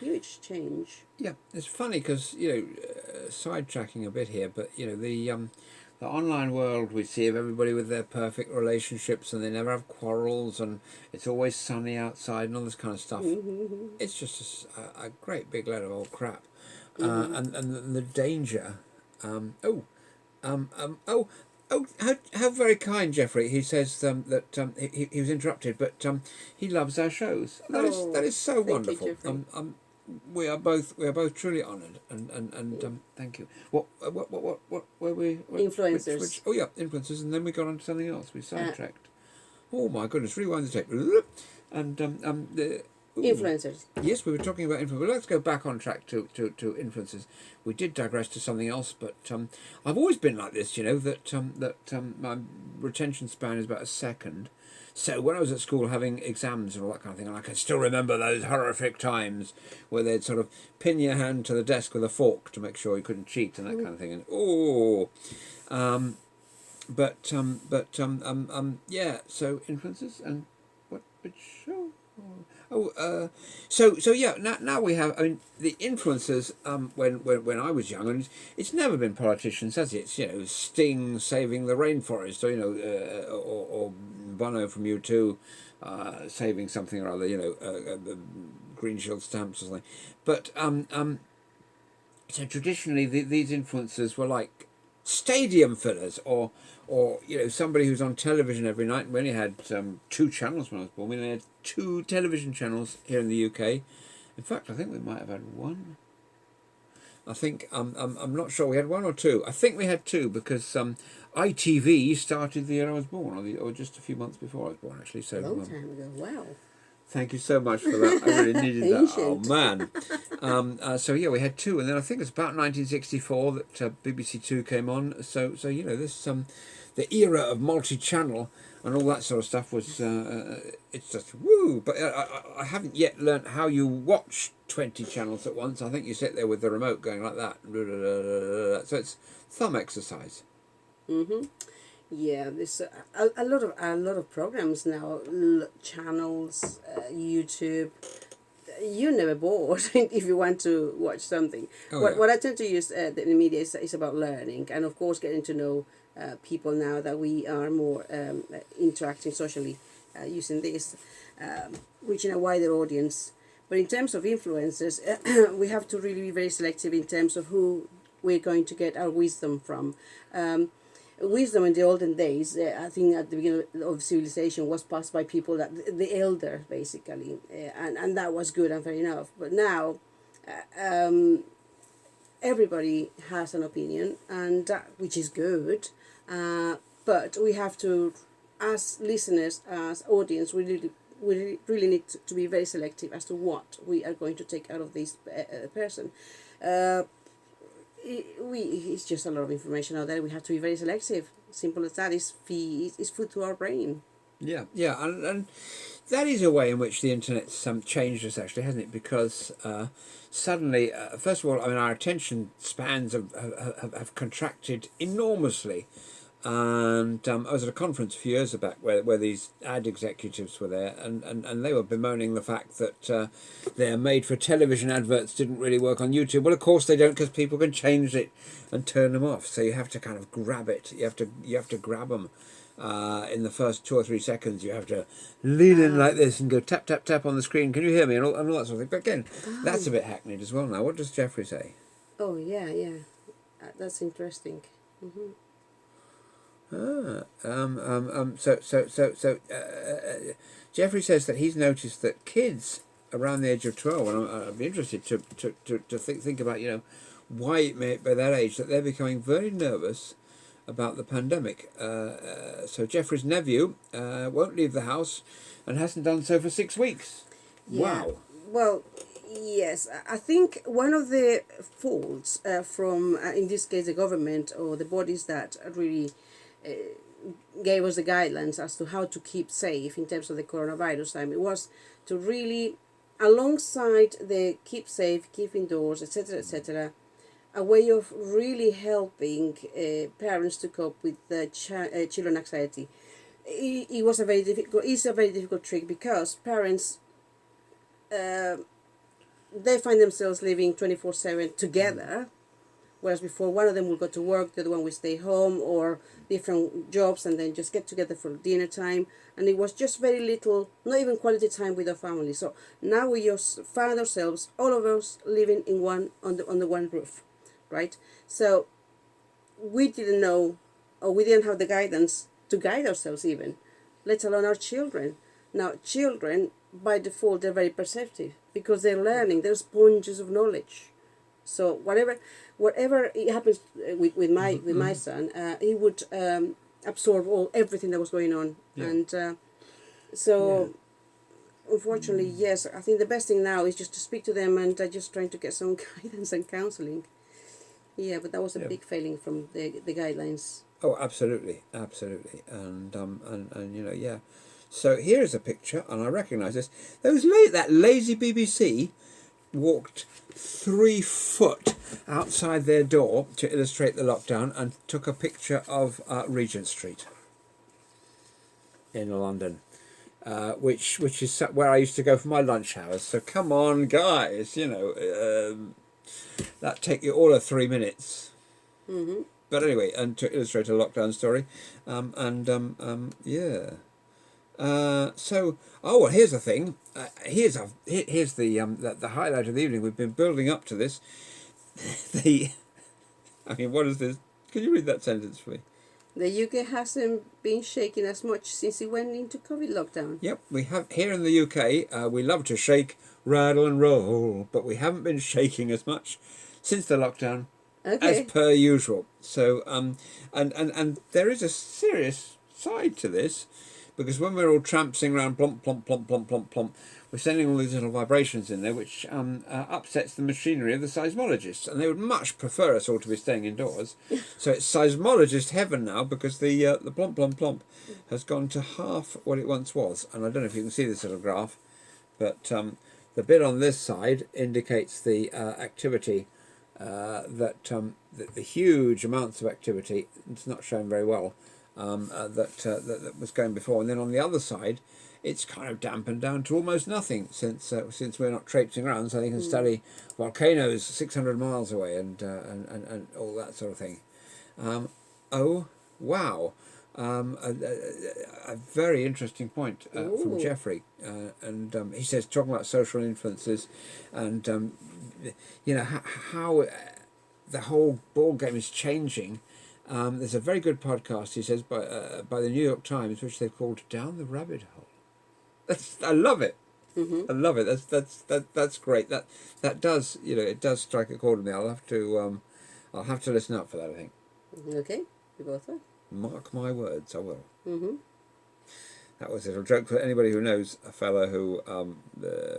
huge change. yeah, it's funny because, you know, sidetracking a bit here, but you know, the online world we see of everybody with their perfect relationships and they never have quarrels and it's always sunny outside and all this kind of stuff. It's just a great big load of old crap, and the danger. Oh, how very kind, Jeffrey. He says that he was interrupted, but he loves our shows. That is so thank you, wonderful. Jeffrey. We are both truly honoured, and thank you. What were we? Influencers. Which, oh yeah, influencers, and then we got on to something else. We sidetracked. Oh my goodness! Rewind the tape. And the ooh. Influencers. Yes, we were talking about influencers. Let's go back on track to influencers. We did digress to something else, but I've always been like this, you know, that my retention span is about a second. So when I was at school having exams and all that kind of thing, and I can still remember those horrific times where they'd sort of pin your hand to the desk with a fork to make sure you couldn't cheat and that kind of thing. And yeah. So influencers and which show? So yeah. Now we have. I mean, the influencers. When I was young, and it's never been politicians, has it? It's, you know, Sting saving the rainforest, or you know, or Bono from U2 saving something or other. You know, Green Shield stamps or something. But so traditionally, these influencers were like stadium fillers, or you know, somebody who's on television every night. We only had 2 channels when I was born. We only had 2 television channels here in the UK, In fact, I think we might have had one. I think I'm not sure we had one or two. I think we had two because ITV started the year I was born, or just a few months before I was born, actually. So A long time ago. Wow. thank you so much for that. I really needed that. Oh Ancient. man. So yeah, we had two, and then I think it's about 1964 that BBC Two came on. So you know this the era of multi-channel and all that sort of stuff was it's just woo. But I haven't yet learnt how you watch 20 channels at once. I think you sit there with the remote going like that. So it's thumb exercise. Mm-hmm. Yeah, there's a lot of programs now, channels, YouTube. You're never bored if you want to watch something. Oh What yeah. what I tend to use the media is about learning, and of course getting to know people now that we are more interacting socially using this, reaching a wider audience. But in terms of influencers, we have to really be very selective in terms of who we're going to get our wisdom from. Wisdom in the olden days, I think at the beginning of civilization, was passed by people that the elder basically, and that was good and fair enough. But now, everybody has an opinion, and which is good. But we have to, as listeners, as audience, we really need to be very selective as to what we are going to take out of this person. Uh, it's just a lot of information out there. We have to be very selective. Simple as that. Is food to our brain. Yeah, yeah, and that is a way in which the internet's changed us, actually, hasn't it? Because suddenly, first of all, I mean, our attention spans have contracted enormously. And I was at a conference a few years back where these ad executives were there, and they were bemoaning the fact that their made-for-television adverts didn't really work on YouTube. Well, of course they don't, because people can change it and turn them off. So you have to kind of grab it. You have to grab them. In the first 2 or 3 seconds, you have to lean in like this and go tap tap tap on the screen. Can you hear me? And all that sort of thing. But again, that's a bit hackneyed as well now. What does Jeffrey say? Oh yeah, yeah, that's interesting. Mm-hmm. Jeffrey says that he's noticed that kids around the age of 12, and I'd be interested to think about, why it may by that age that they're becoming very nervous about the pandemic. So Jeffrey's nephew won't leave the house and hasn't done so for 6 weeks. Yeah. Wow. Well, yes, I think one of the faults from, in this case, the government or the bodies that really gave us the guidelines as to how to keep safe in terms of the coronavirus time, it was to really, alongside the keep safe, keep indoors, etc., a way of really helping parents to cope with the children anxiety. It was a very difficult. It's a very difficult trick because parents, they find themselves living 24/7 together, whereas before one of them will go to work, the other one will stay home, or different jobs, and then just get together for dinner time. And it was just very little, not even quality time with our family. So now we just found ourselves, all of us, living in one on the one roof, right? So we didn't know, or we didn't have the guidance to guide ourselves even, let alone our children. Now children by default they're very perceptive because they're learning, they're sponges of knowledge. So whatever it happens with my son, he would absorb everything that was going on. Yeah. And so unfortunately, yes, I think the best thing now is just to speak to them and just trying to get some guidance and counseling. Yeah, but that was a big failing from the guidelines. Oh, absolutely, absolutely, and yeah. So here's a picture, and I recognise this. That lazy BBC walked 3 foot outside their door to illustrate the lockdown, and took a picture of Regent Street in London, which is where I used to go for my lunch hours. So come on, guys, that take you all of 3 minutes. Mm-hmm. But anyway, and to illustrate a lockdown story, yeah. Well, here's the thing. Here's the highlight of the evening. We've been building up to this. What is this? Can you read that sentence for me? The UK hasn't been shaking as much since it went into COVID lockdown. Yep, we have here in the UK. We love to shake, rattle, and roll, but we haven't been shaking as much since the lockdown as Okay. per usual. So, and there is a serious side to this, because when we're all trampsing around, plump, plump, plump, plump, plump, plump, we're sending all these little vibrations in there, which upsets the machinery of the seismologists, and they would much prefer us all to be staying indoors. So it's seismologist heaven now, because the plump, plump, plump has gone to half what it once was. And I don't know if you can see this little graph, but the bit on this side indicates the activity. The huge amounts of activity, it's not shown very well, that was going before, and then on the other side it's kind of dampened down to almost nothing, since we're not traipsing around, so they can study volcanoes 600 miles away, and all that sort of thing. Oh wow. A very interesting point from Ooh. Jeffrey, and he says, talking about social influences, and how the whole ball game is changing. There's a very good podcast, he says, by the New York Times, which they've called "Down the Rabbit Hole." I love it. I love it. That's great. That does, it does strike a chord with me. I'll have to listen up for that, I think. Okay. We both are. Mark my words, I will. Mm-hmm. That was a little joke for anybody who knows a fella who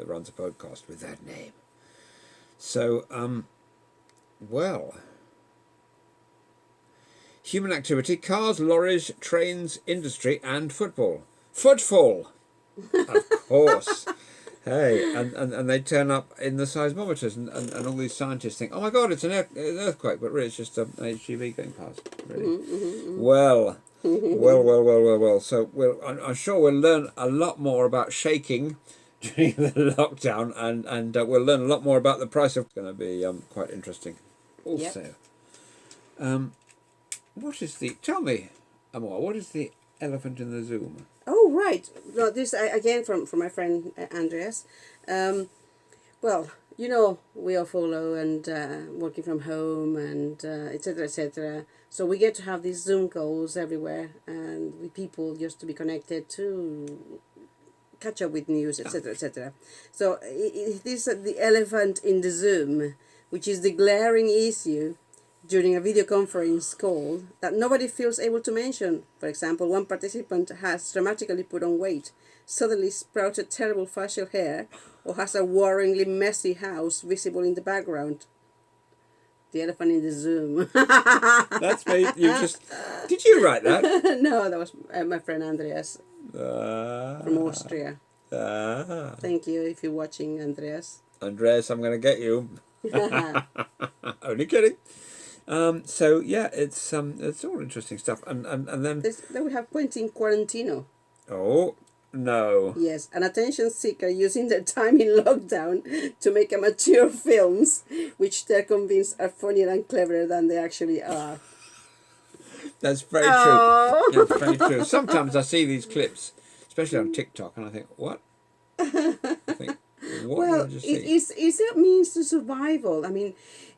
runs a podcast with that name. So, well, human activity, cars, lorries, trains, industry, and football. Footfall, of course. Hey, and they turn up in the seismometers, and all these scientists think, oh my God, it's an earthquake, but really it's just an HGV going past. Really. Well. Well. So I'm sure we'll learn a lot more about shaking during the lockdown, and we'll learn a lot more about the price of. It's going to be quite interesting. Also, tell me, Amor, what is the elephant in the Zoom? Oh, right. No, this again from my friend Andreas. Well, we are follow and working from home and etc. etc. So we get to have these Zoom calls everywhere, and with people just to be connected to catch up with news, etc. etc. So it is the elephant in the Zoom, which is the glaring issue during a video conference call that nobody feels able to mention. For example, one participant has dramatically put on weight, suddenly sprouted terrible facial hair, or has a worryingly messy house visible in the background. The elephant in the Zoom. That's me. Did you write that? No, that was my friend Andreas from Ah, Austria. ah. Thank you if you're watching, Andreas. Andreas, I'm going to get you. Only kidding. So yeah, it's all interesting stuff, and then Then we have Quentin Quarantino. oh no, Yes, an attention seeker using their time in lockdown to make amateur films, which they're convinced are funnier and cleverer than they actually are. that's very true. Oh. That's very true. Sometimes I see these clips, especially on TikTok, and I think, what? I think, what Well, did I just see? it's a means to survival. I mean,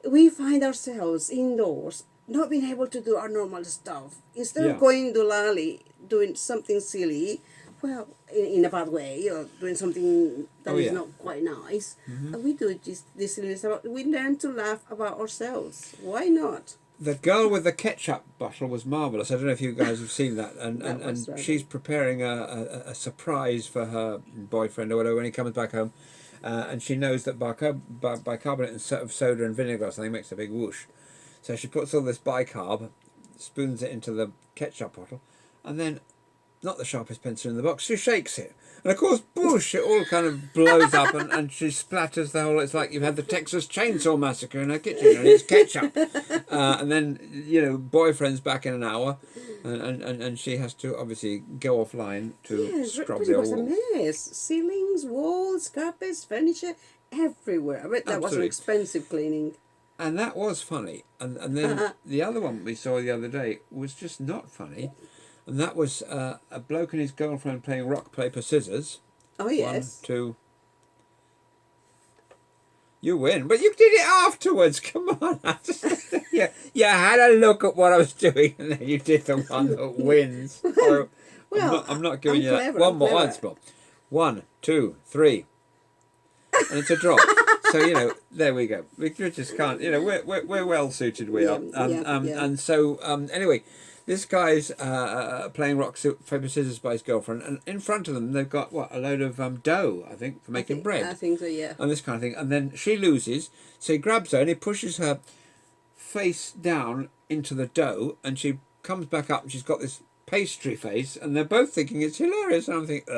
we find ourselves indoors, not being able to do our normal stuff. Instead Yeah. of going to Lali, doing something silly, well, in a bad way, or doing something that Oh, is yeah. not quite nice, we do this silliness about. We learn to laugh about ourselves. Why not? The girl with the ketchup bottle was marvelous. I don't know if you guys have seen that, and That was and rather- she's preparing a surprise for her boyfriend or whatever when he comes back home, and she knows that bicarbonate and of soda and vinegar or something makes a big whoosh, so she puts all this bicarb, spoons it into the ketchup bottle, and then, not the sharpest pencil in the box, she shakes it. And of course, boosh, it all kind of blows up, and she splatters the whole. It's like you've had the Texas Chainsaw Massacre in her kitchen, and it's ketchup. And then, boyfriend's back in an hour, and she has to obviously go offline to Yes, scrub but the it was old a wall. mess. Ceilings, walls, carpets, furniture, everywhere. I bet that was an Absolutely. expensive cleaning. And that was funny. And then the other one we saw the other day was just not funny. And that was a bloke and his girlfriend playing rock, paper, scissors. Oh, yes. 1, 2, You win, but you did it afterwards. Come on, you had a look at what I was doing, and then you did the one that wins. So Well, I'm not giving I'm you clever, that. One I'm more, clever. once more. 1, 2, 3, and it's a drop. So there we go. We just can't. We're well suited. We Yeah, are. yeah. And so anyway, this guy's playing rock paper scissors by his girlfriend, and in front of them they've got a load of dough, I think, for making bread. I think so, yeah. And this kind of thing. And then she loses, so he grabs her and he pushes her face down into the dough, and she comes back up and she's got this pastry face, and they're both thinking it's hilarious. And I'm thinking,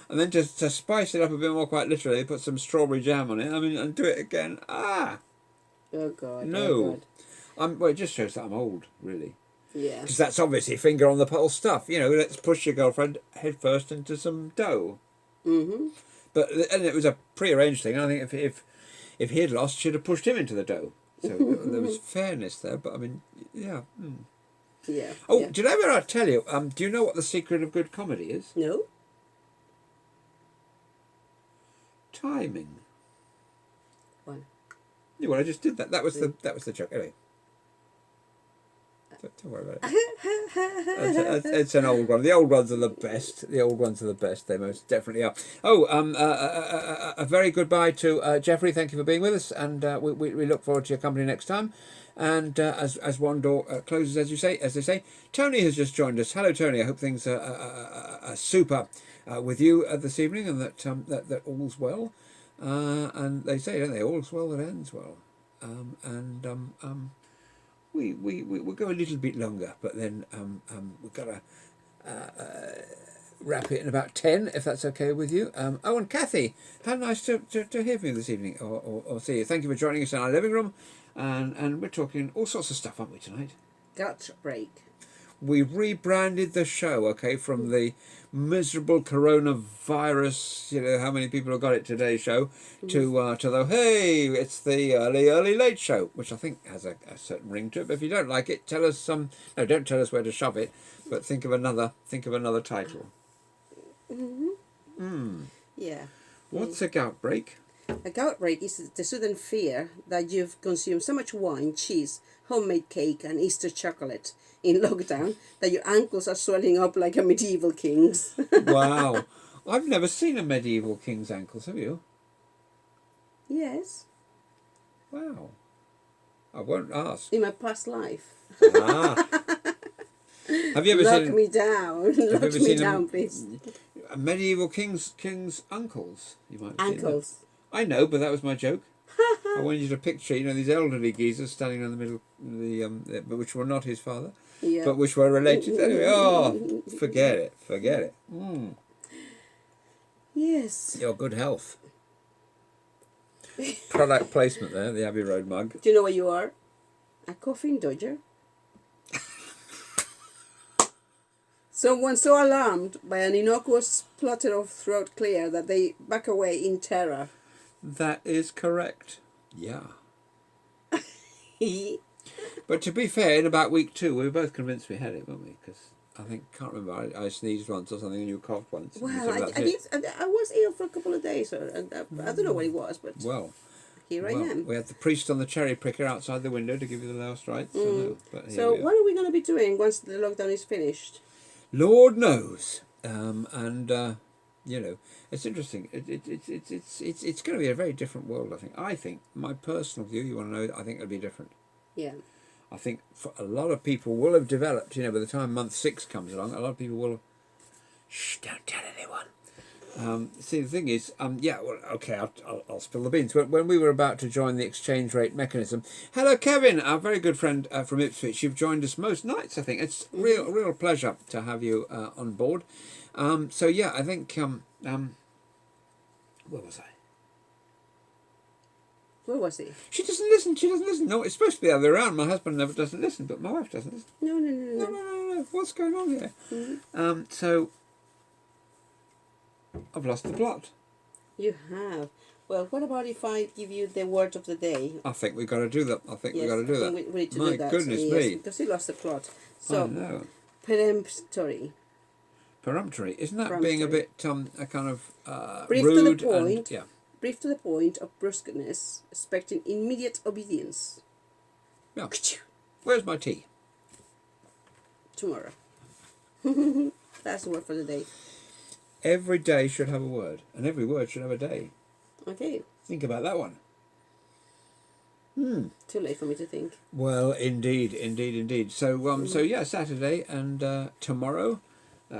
and then just to spice it up a bit more, quite literally, put some strawberry jam on it. I mean, and do it again. Oh God. No. Oh God. Well, it just shows that I'm old, really. Yeah. Because that's obviously finger on the pulse stuff. Let's push your girlfriend head first into some dough. Mm-hmm. And it was a pre-arranged thing. I think if he had lost, she'd have pushed him into the dough. So there was fairness there. But I mean, yeah. Yeah. Oh, yeah. did I ever tell you? Do you know what the secret of good comedy is? No. Timing. What? Yeah, well, I just did that. That was the joke. Anyway. Don't worry about it. It's an old one. The old ones are the best. The old ones are the best. They most definitely are. Oh, a very goodbye to Jeffrey. Thank you for being with us, and we look forward to your company next time. And as one door closes, as they say, Tony has just joined us. Hello, Tony. I hope things are super with you this evening, and that all's well. And they say, don't they? All's well that ends well. We'll go a little bit longer, but then we've got to wrap it in about 10, if that's okay with you. Oh, and Kathy, how nice to hear from you this evening, or see you. Thank you for joining us in our living room, and we're talking all sorts of stuff, aren't we, tonight? Gut break. We rebranded the show, okay, from the miserable coronavirus, how many people have got it today show, to the, hey, it's the early late show, which I think has a certain ring to it. But if you don't like it, tell us no, don't tell us where to shove it, but think of another title. Yeah. What's a gout break? A gout break is the sudden fear that you've consumed so much wine, cheese, homemade cake, and Easter chocolate in lockdown that your ankles are swelling up like a medieval king's. Wow. I've never seen a medieval king's ankles, have you? Yes. Wow. I won't ask. In my past life. Ah. Have you ever Lock seen me down. Lock ever me seen down, please. a medieval king's uncles? You might have seen them. Ankles. I know, but that was my joke. I wanted you to picture, these elderly geezers standing in the middle, but which were not his father, Yeah. but which were related. Anyway, forget it. Yes. Your good health. Product placement there, the Abbey Road mug. Do you know what you are? A coughing dodger. Someone so alarmed by an innocuous splutter of throat clear that they back away in terror. That is correct. Yeah. But to be fair, in about week 2, we were both convinced we had it, weren't we? Because I can't remember, I sneezed once or something and you coughed once. Well, I was ill for a couple of days, and I don't know what it was, but here I am. We had the priest on the cherry pricker outside the window to give you the last rites. So what are we going to be doing once the lockdown is finished? Lord knows. It's interesting. It's going to be a very different world, I think. I think, my personal view, you want to know, I think it'll be different. Yeah. I think for a lot of people will have developed, by the time month 6 comes along, a lot of people will have, shh, don't tell anyone. See, the thing is, I'll spill the beans. When we were about to join the exchange rate mechanism, hello, Kevin, our very good friend from Ipswich. You've joined us most nights, I think. It's real pleasure to have you on board. I think, where was I? Where was he? She doesn't listen. No, it's supposed to be the other way around. My husband never doesn't listen, but my wife doesn't listen. No. What's going on here? Mm-hmm. So, I've lost the plot. You have. Well, what about if I give you the word of the day? I think we've got to do that. We need to do that. Goodness me. Because you lost the plot. So, I know. peremptory. Peremptory. Isn't that being a bit a kind of brief rude to the point. and brief to the point of brusqueness, expecting immediate obedience. Yeah. Where's my tea? Tomorrow. That's the word for the day. Every day should have a word, and every word should have a day. Okay. Think about that one. Too late for me to think. Well, indeed. So yeah, Saturday and tomorrow.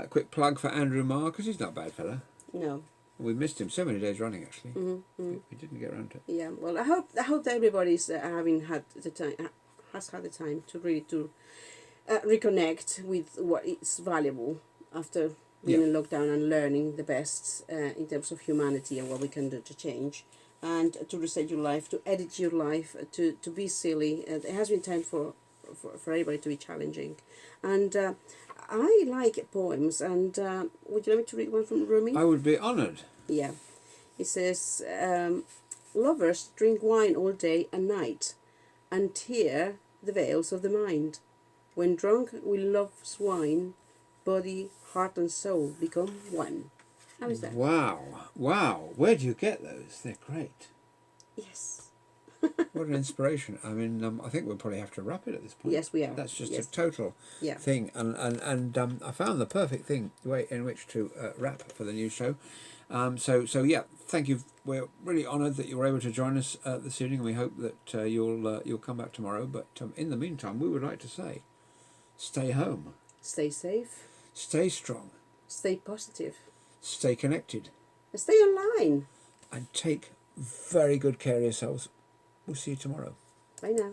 Quick plug for Andrew Marr, because he's not a bad fella. No. We missed him so many days running, actually. We didn't get around to it. Yeah. Well, I hope that everybody's has had the time to really reconnect with what is valuable after being in lockdown and learning the best in terms of humanity and what we can do to change. And to reset your life, to edit your life, to be silly. It has been time for everybody to be challenging. And I like poems. And would you like me to read one from Rumi? I would be honoured. Yeah. It says, lovers drink wine all day and night and tear the veils of the mind. When drunk with love's wine, body, heart and soul become one. How is that? Wow. Where do you get those? They're great. Yes. What an inspiration. I mean, I think we'll probably have to wrap it at this point. Yes, we are. That's just Yes. a total Yeah. thing. And I found the perfect way in which to wrap for the new show. So yeah, thank you. We're really honoured that you were able to join us this evening, and we hope that you'll come back tomorrow. But in the meantime, we would like to say, stay home, Stay safe. stay strong, Stay positive. stay connected, Stay online. and take very good care of yourselves. We'll see you tomorrow. Bye now.